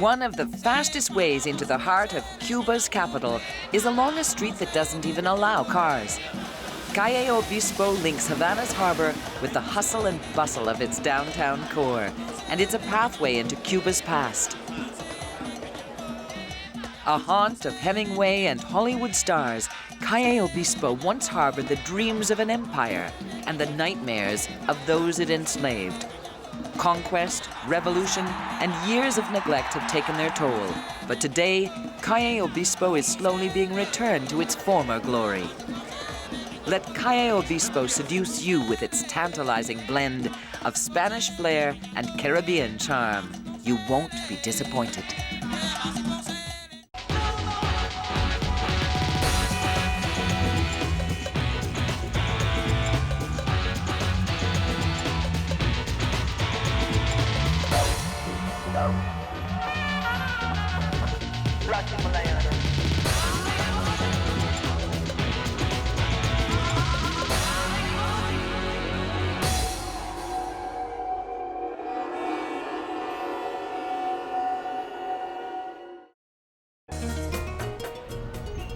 One of the fastest ways into the heart of Cuba's capital is along a street that doesn't even allow cars. Calle Obispo links Havana's harbor with the hustle and bustle of its downtown core, and it's a pathway into Cuba's past. A haunt of Hemingway and Hollywood stars, Calle Obispo once harbored the dreams of an empire and the nightmares of those it enslaved. Conquest, revolution, and years of neglect have taken their toll, but today, Calle Obispo is slowly being returned to its former glory. Let Calle Obispo seduce you with its tantalizing blend of Spanish flair and Caribbean charm. You won't be disappointed.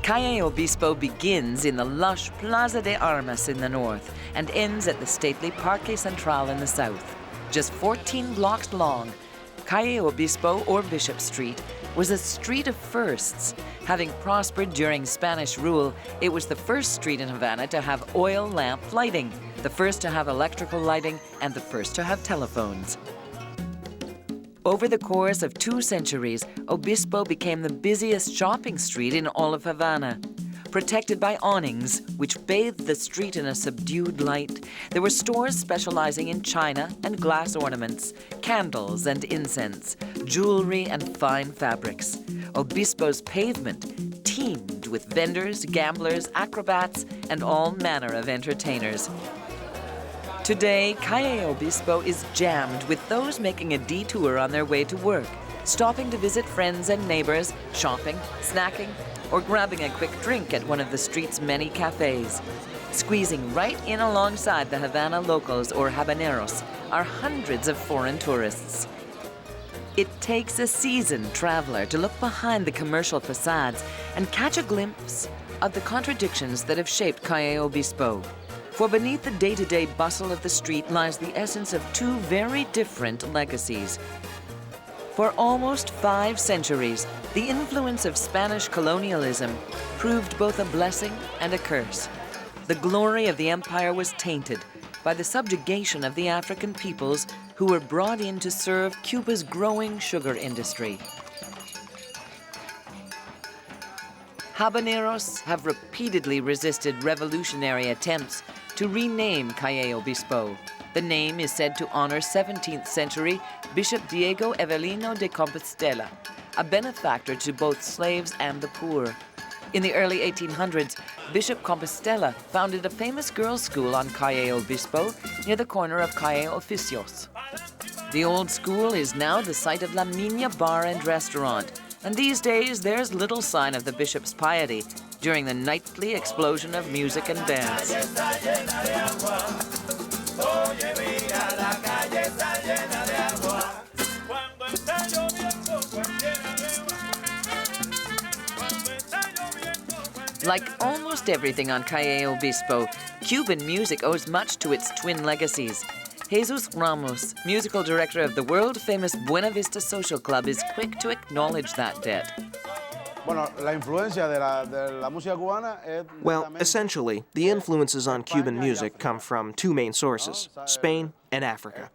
Calle Obispo begins in the lush Plaza de Armas in the north and ends at the stately Parque Central in the south. Just 14 blocks long, Calle Obispo, or Bishop Street, was a street of firsts. Having prospered during Spanish rule, it was the first street in Havana to have oil lamp lighting, the first to have electrical lighting, and the first to have telephones. Over the course of 2 centuries, Obispo became the busiest shopping street in all of Havana. Protected by awnings, which bathed the street in a subdued light, there were stores specializing in china and glass ornaments, candles and incense, jewelry and fine fabrics. Obispo's pavement teemed with vendors, gamblers, acrobats, and all manner of entertainers. Today, Calle Obispo is jammed with those making a detour on their way to work, stopping to visit friends and neighbors, shopping, snacking, or grabbing a quick drink at one of the street's many cafes. Squeezing right in alongside the Havana locals, or habaneros, are hundreds of foreign tourists. It takes a seasoned traveler to look behind the commercial facades and catch a glimpse of the contradictions that have shaped Calle Obispo. For beneath the day-to-day bustle of the street lies the essence of 2 very different legacies. For almost 5 centuries, the influence of Spanish colonialism proved both a blessing and a curse. The glory of the empire was tainted by the subjugation of the African peoples who were brought in to serve Cuba's growing sugar industry. Habaneros have repeatedly resisted revolutionary attempts to rename Calle Obispo. The name is said to honor 17th century Bishop Diego Evelino de Compostela, a benefactor to both slaves and the poor. In the early 1800s, Bishop Compostela founded a famous girls' school on Calle Obispo near the corner of Calle Oficios. The old school is now the site of La Mina Bar and Restaurant, and these days there's little sign of the bishop's piety during the nightly explosion of music and dance. Like almost everything on Calle Obispo, Cuban music owes much to its twin legacies. Jesus Ramos, musical director of the world-famous Buena Vista Social Club, is quick to acknowledge that debt. Well, essentially, the influences on Cuban music come from 2 main sources, Spain and Africa.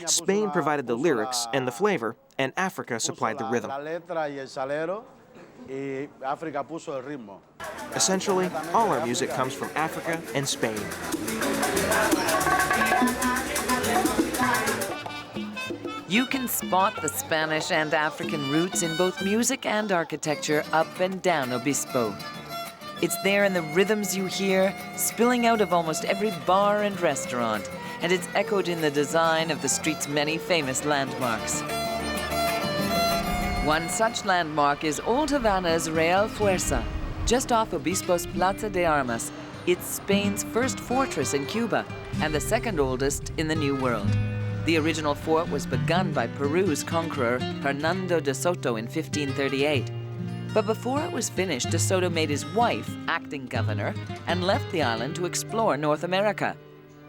Spain provided the lyrics and the flavor, and Africa supplied the rhythm. Essentially, all our music comes from Africa and Spain. You can spot the Spanish and African roots in both music and architecture up and down Obispo. It's there in the rhythms you hear, spilling out of almost every bar and restaurant, and it's echoed in the design of the street's many famous landmarks. One such landmark is Old Havana's Real Fuerza, just off Obispo's Plaza de Armas. It's Spain's first fortress in Cuba and the second oldest in the New World. The original fort was begun by Peru's conqueror Hernando de Soto in 1538. But before it was finished, de Soto made his wife acting governor and left the island to explore North America.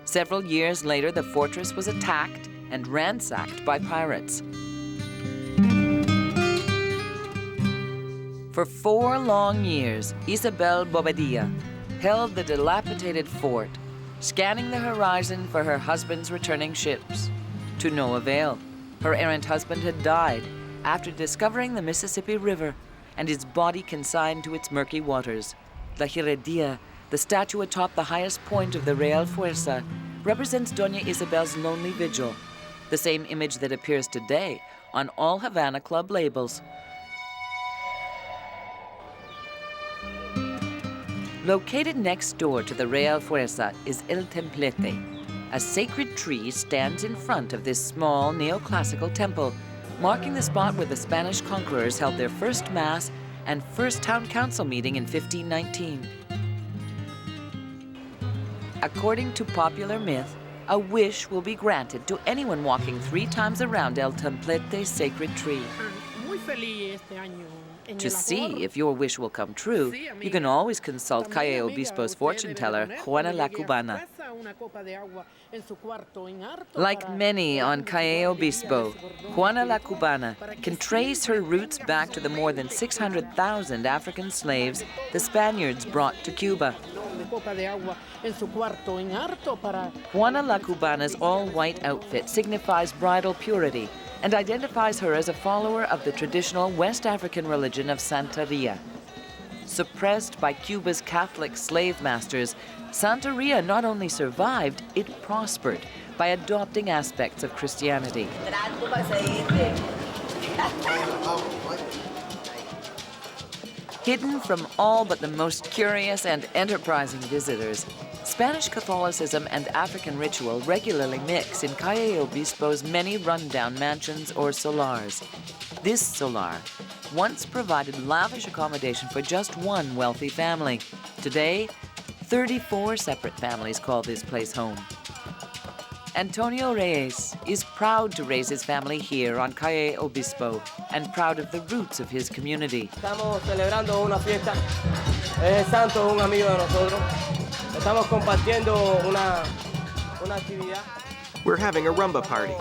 Several years later, the fortress was attacked and ransacked by pirates. For 4 long years, Isabel Bobadilla held the dilapidated fort, scanning the horizon for her husband's returning ships. To no avail. Her errant husband had died after discovering the Mississippi River and his body consigned to its murky waters. La Giredia, the statue atop the highest point of the Real Fuerza, represents Doña Isabel's lonely vigil, the same image that appears today on all Havana club labels. Located next door to the Real Fuerza is El Templete. A sacred tree stands in front of this small neoclassical temple, marking the spot where the Spanish conquerors held their first mass and first town council meeting in 1519. According to popular myth, a wish will be granted to anyone walking 3 times around El Templete's sacred tree. To see if your wish will come true, you can always consult Calle Obispo's fortune teller, Juana la Cubana. Like many on Calle Obispo, Juana la Cubana can trace her roots back to the more than 600,000 African slaves the Spaniards brought to Cuba. Juana la Cubana's all-white outfit signifies bridal purity and identifies her as a follower of the traditional West African religion of Santeria. Suppressed by Cuba's Catholic slave masters, Santeria not only survived, it prospered by adopting aspects of Christianity. Hidden from all but the most curious and enterprising visitors, Spanish Catholicism and African ritual regularly mix in Calle Obispo's many rundown mansions or solars. This solar once provided lavish accommodation for just one wealthy family. Today, 34 separate families call this place home. Antonio Reyes is proud to raise his family here on Calle Obispo and proud of the roots of his community. Estamos celebrando una fiesta. Es santo, un amigo de nosotros. Estamos compartiendo una actividad. We're having a rumba party.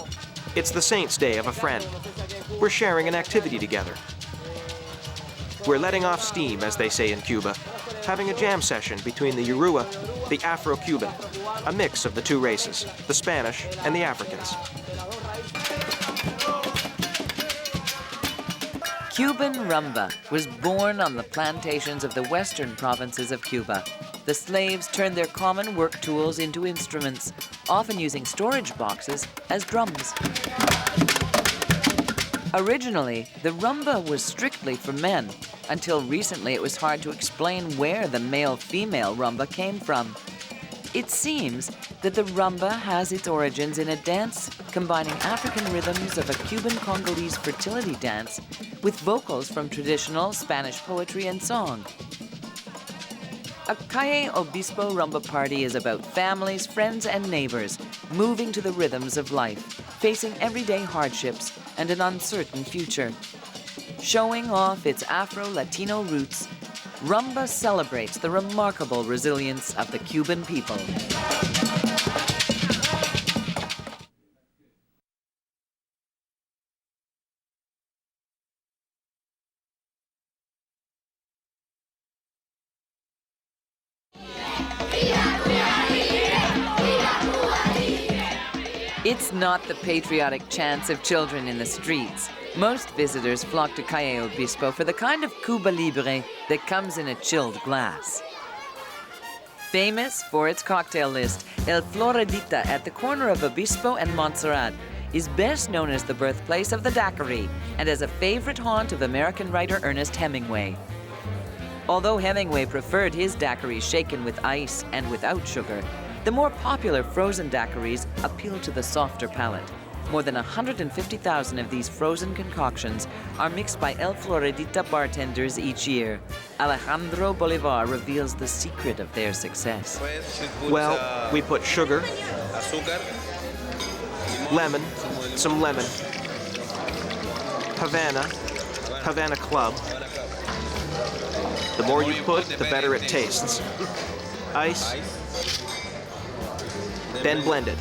It's the Saint's Day of a friend. We're sharing an activity together. We're letting off steam, as they say in Cuba, having a jam session between the Yoruba, the Afro-Cuban, a mix of the 2 races, the Spanish and the Africans. Cuban rumba was born on the plantations of the western provinces of Cuba. The slaves turned their common work tools into instruments, often using storage boxes as drums. Originally, the rumba was strictly for men. Until recently, it was hard to explain where the male-female rumba came from. It seems that the rumba has its origins in a dance combining African rhythms of a Cuban-Congolese fertility dance with vocals from traditional Spanish poetry and song. A Calle Obispo rumba party is about families, friends, and neighbors moving to the rhythms of life, facing everyday hardships and an uncertain future. Showing off its Afro-Latino roots, rumba celebrates the remarkable resilience of the Cuban people. It's not the patriotic chants of children in the streets. Most visitors flock to Calle Obispo for the kind of Cuba Libre that comes in a chilled glass. Famous for its cocktail list, El Floridita at the corner of Obispo and Montserrat is best known as the birthplace of the daiquiri and as a favorite haunt of American writer Ernest Hemingway. Although Hemingway preferred his daiquiri shaken with ice and without sugar, the more popular frozen daiquiris appeal to the softer palate. More than 150,000 of these frozen concoctions are mixed by El Floridita bartenders each year. Alejandro Bolivar reveals the secret of their success. Well, we put sugar, lemon, some lemon, Havana, Havana Club. The more you put, the better it tastes. Ice, then blend it.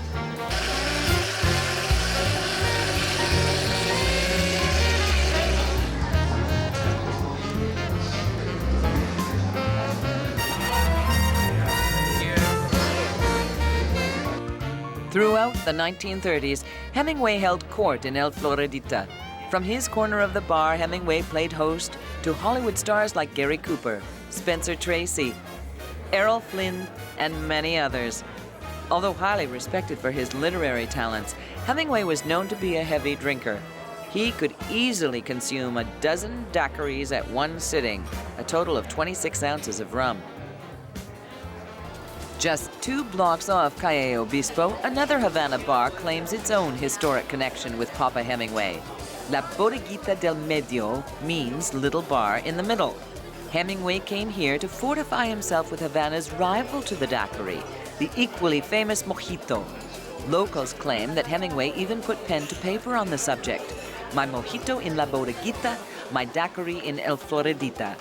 Throughout the 1930s, Hemingway held court in El Floridita. From his corner of the bar, Hemingway played host to Hollywood stars like Gary Cooper, Spencer Tracy, Errol Flynn, and many others. Although highly respected for his literary talents, Hemingway was known to be a heavy drinker. He could easily consume a dozen daiquiris at one sitting, a total of 26 ounces of rum. Just 2 blocks off Calle Obispo, another Havana bar claims its own historic connection with Papa Hemingway. La Bodeguita del Medio means little bar in the middle. Hemingway came here to fortify himself with Havana's rival to the daiquiri, the equally famous mojito. Locals claim that Hemingway even put pen to paper on the subject. My mojito in La Bodeguita, my daiquiri in El Floridita.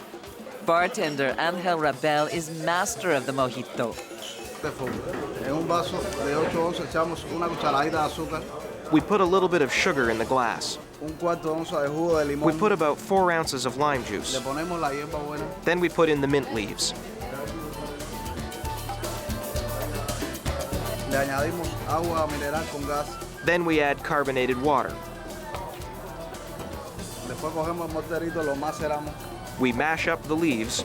Bartender Angel Rabel is master of the mojito. We put a little bit of sugar in the glass. We put about 4 ounces of lime juice. Then we put in the mint leaves. Then we add carbonated water. We mash up the leaves.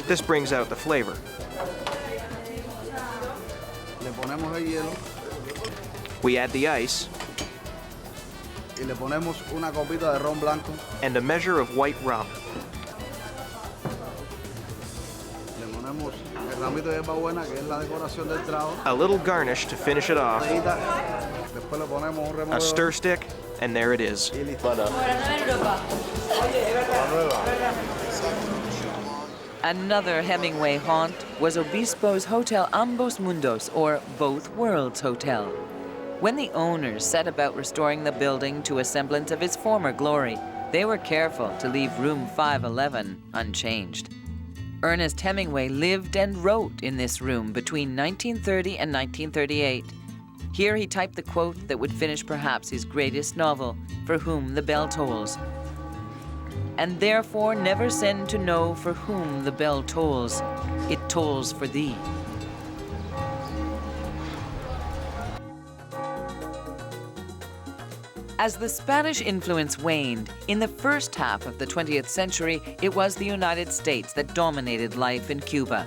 This brings out the flavor. We add the ice and a measure of white rum. A little garnish to finish it off. A stir stick, and there it is. Another Hemingway haunt was Obispo's Hotel Ambos Mundos, or Both Worlds Hotel. When the owners set about restoring the building to a semblance of its former glory, they were careful to leave room 511 unchanged. Ernest Hemingway lived and wrote in this room between 1930 and 1938. Here he typed the quote that would finish perhaps his greatest novel, For Whom the Bell Tolls. And therefore never send to know for whom the bell tolls. It tolls for thee. As the Spanish influence waned, in the first half of the 20th century, it was the United States that dominated life in Cuba.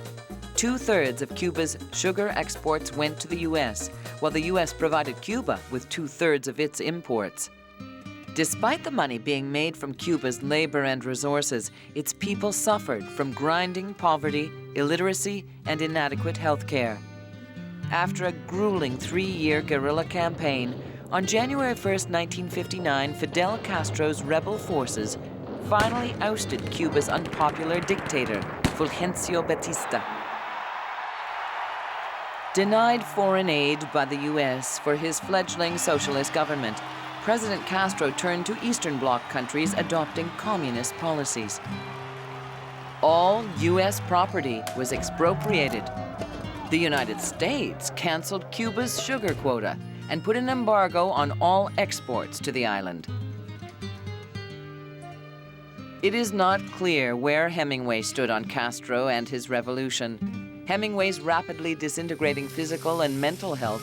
2/3 of Cuba's sugar exports went to the U.S., while the U.S. provided Cuba with 2/3 of its imports. Despite the money being made from Cuba's labor and resources, its people suffered from grinding poverty, illiteracy, and inadequate health care. After a grueling 3-year guerrilla campaign, on January 1st, 1959, Fidel Castro's rebel forces finally ousted Cuba's unpopular dictator, Fulgencio Batista. Denied foreign aid by the U.S. for his fledgling socialist government, President Castro turned to Eastern Bloc countries adopting communist policies. All U.S. property was expropriated. The United States canceled Cuba's sugar quota and put an embargo on all exports to the island. It is not clear where Hemingway stood on Castro and his revolution. Hemingway's rapidly disintegrating physical and mental health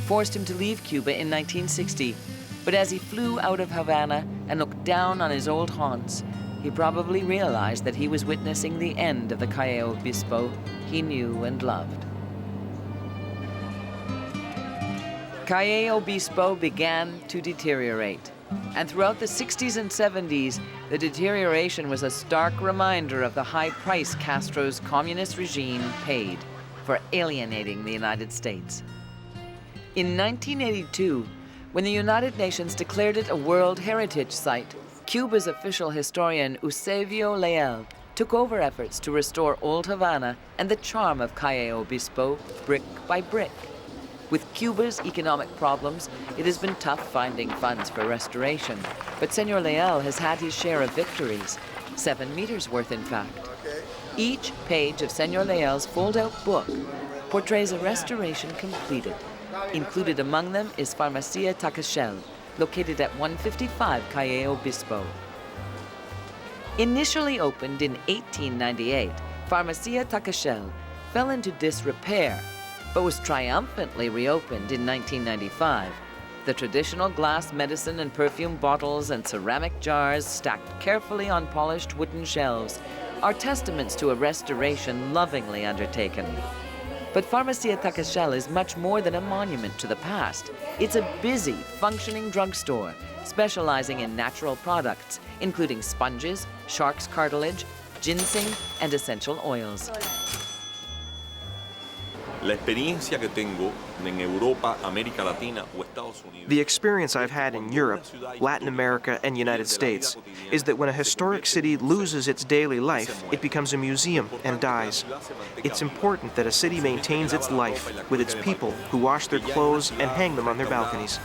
forced him to leave Cuba in 1960. But as he flew out of Havana and looked down on his old haunts, he probably realized that he was witnessing the end of the Calle Obispo he knew and loved. Calle Obispo began to deteriorate, and throughout the 60s and 70s, the deterioration was a stark reminder of the high price Castro's communist regime paid for alienating the United States. In 1982, when the United Nations declared it a World Heritage Site, Cuba's official historian Eusebio Leal took over efforts to restore Old Havana and the charm of Calle Obispo brick by brick. With Cuba's economic problems, it has been tough finding funds for restoration. But Senor Leal has had his share of victories, 7 meters worth in fact. Each page of Senor Leal's fold-out book portrays a restoration completed. Included among them is Farmacia Takeschel, located at 155 Calle Obispo. Initially opened in 1898, Farmacia Takeschel fell into disrepair, but was triumphantly reopened in 1995. The traditional glass medicine and perfume bottles and ceramic jars stacked carefully on polished wooden shelves are testaments to a restoration lovingly undertaken. But Farmacia Takeschel is much more than a monument to the past. It's a busy, functioning drugstore, specializing in natural products, including sponges, shark's cartilage, ginseng, and essential oils. La experiencia que tengo en Europa, América Latina o Estados Unidos. The experience I've had in Europe, Latin America, and United States is that when a historic city loses its daily life, it becomes a museum and dies. It's important that a city maintains its life with its people who wash their clothes and hang them on their balconies.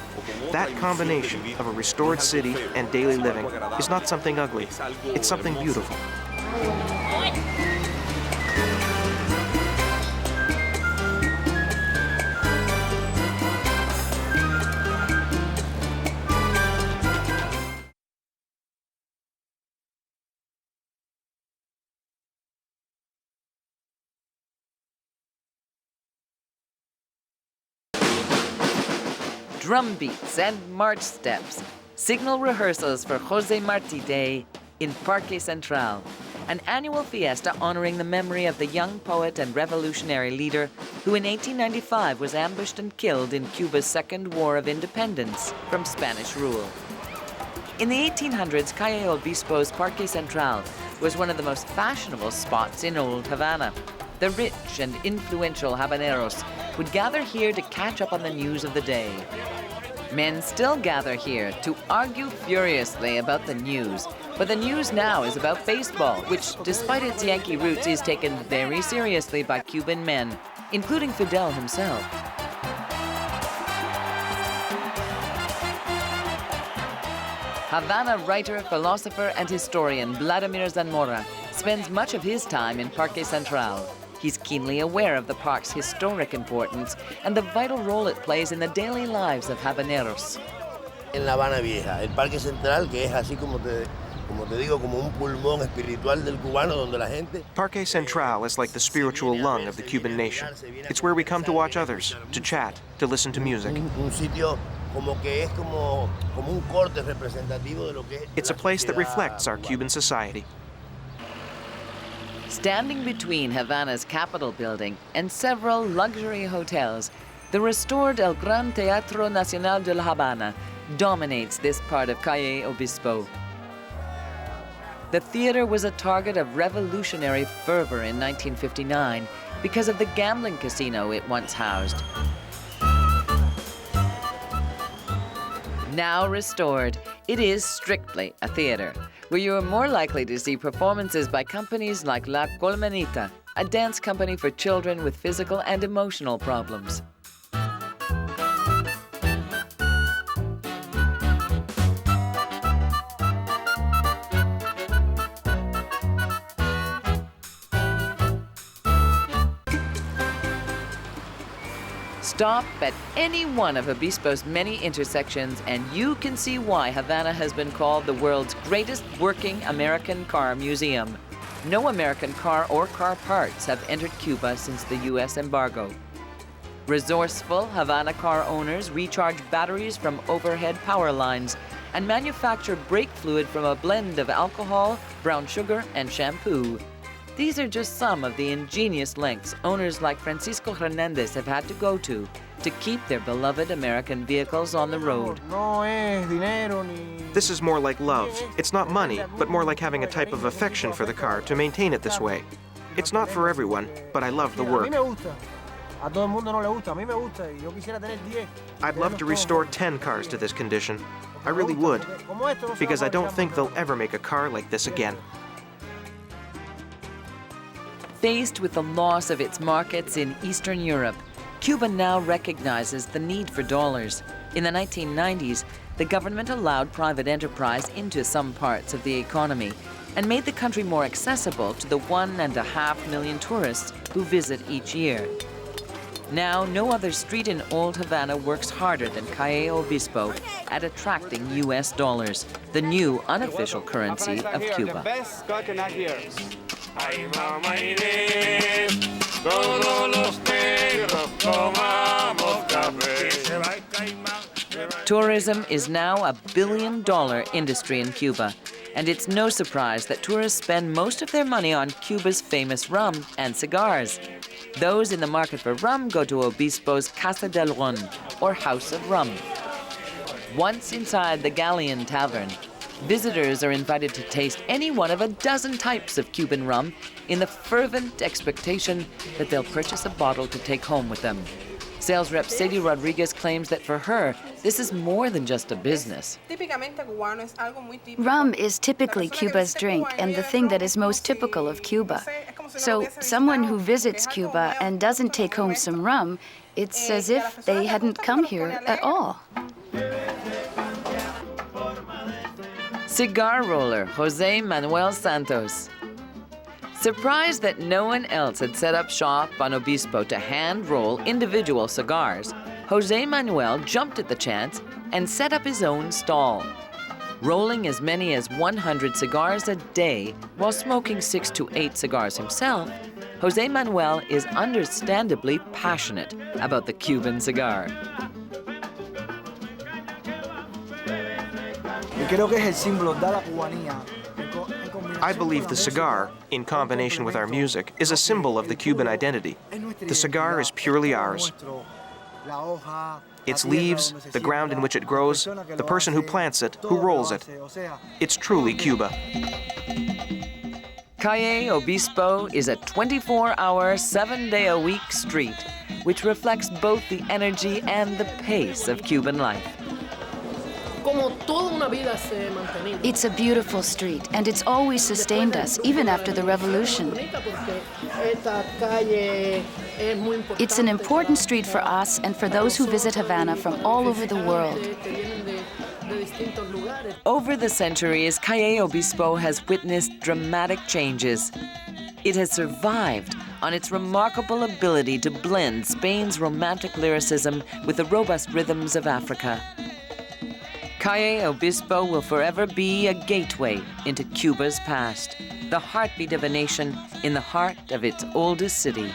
That combination of a restored city and daily living is not something ugly, it's something beautiful. Drum beats and march steps, signal rehearsals for Jose Marti Day in Parque Central, an annual fiesta honoring the memory of the young poet and revolutionary leader who in 1895 was ambushed and killed in Cuba's Second War of Independence from Spanish rule. In the 1800s, Calle Obispo's Parque Central was one of the most fashionable spots in old Havana. The rich and influential Habaneros would gather here to catch up on the news of the day. Men still gather here to argue furiously about the news, but the news now is about baseball, which, despite its Yankee roots, is taken very seriously by Cuban men, including Fidel himself. Havana writer, philosopher, and historian Vladimir Zamora spends much of his time in Parque Central. He's keenly aware of the park's historic importance and the vital role it plays in the daily lives of Habaneros. En La Habana Vieja, el Parque Central, que es así como te digo, como un pulmón espiritual del cubano, donde la gente... Parque Central is like the spiritual lung of the Cuban nation. It's where we come to watch others, to chat, to listen to music. Un sitio como que es como un corte representativo de lo que es... It's a place that reflects our Cuban society. Standing between Havana's Capitol building and several luxury hotels, the restored El Gran Teatro Nacional de La Habana dominates this part of Calle Obispo. The theater was a target of revolutionary fervor in 1959 because of the gambling casino it once housed. Now restored, it is strictly a theater, where you are more likely to see performances by companies like La Colmenita, a dance company for children with physical and emotional problems. Stop at any one of Obispo's many intersections and you can see why Havana has been called the world's greatest working American car museum. No American car or car parts have entered Cuba since the U.S. embargo. Resourceful Havana car owners recharge batteries from overhead power lines and manufacture brake fluid from a blend of alcohol, brown sugar, and shampoo. These are just some of the ingenious lengths owners like Francisco Hernandez have had to go to keep their beloved American vehicles on the road. This is more like love. It's not money, but more like having a type of affection for the car to maintain it this way. It's not for everyone, but I love the work. I'd love to restore 10 cars to this condition. I really would, because I don't think they'll ever make a car like this again. Faced with the loss of its markets in Eastern Europe, Cuba now recognizes the need for dollars. In the 1990s, the government allowed private enterprise into some parts of the economy and made the country more accessible to the 1.5 million tourists who visit each year. Now, no other street in Old Havana works harder than Calle Obispo at attracting US dollars, the new unofficial currency of Cuba. Tourism is now a billion-dollar industry in Cuba, and it's no surprise that tourists spend most of their money on Cuba's famous rum and cigars. Those in the market for rum go to Obispo's Casa del Ron, or House of Rum. Once inside the Galleon Tavern, visitors are invited to taste any one of a dozen types of Cuban rum in the fervent expectation that they'll purchase a bottle to take home with them. Sales rep Sadie Rodriguez claims that for her, this is more than just a business. Rum is typically Cuba's drink and the thing that is most typical of Cuba. So someone who visits Cuba and doesn't take home some rum, it's as if they hadn't come here at all. Cigar roller Jose Manuel Santos. Surprised that no one else had set up shop on Obispo to hand-roll individual cigars, Jose Manuel jumped at the chance and set up his own stall. Rolling as many as 100 cigars a day while smoking 6 to 8 cigars himself, Jose Manuel is understandably passionate about the Cuban cigar. I believe the cigar, in combination with our music, is a symbol of the Cuban identity. The cigar is purely ours. Its leaves, the ground in which it grows, the person who plants it, who rolls it. It's truly Cuba. Calle Obispo is a 24-hour, 7-day-a-week street, which reflects both the energy and the pace of Cuban life. It's a beautiful street, and it's always sustained us, even after the revolution. It's an important street for us and for those who visit Havana from all over the world. Over the centuries, Calle Obispo has witnessed dramatic changes. It has survived on its remarkable ability to blend Spain's romantic lyricism with the robust rhythms of Africa. Calle Obispo will forever be a gateway into Cuba's past, the heartbeat of a nation in the heart of its oldest city.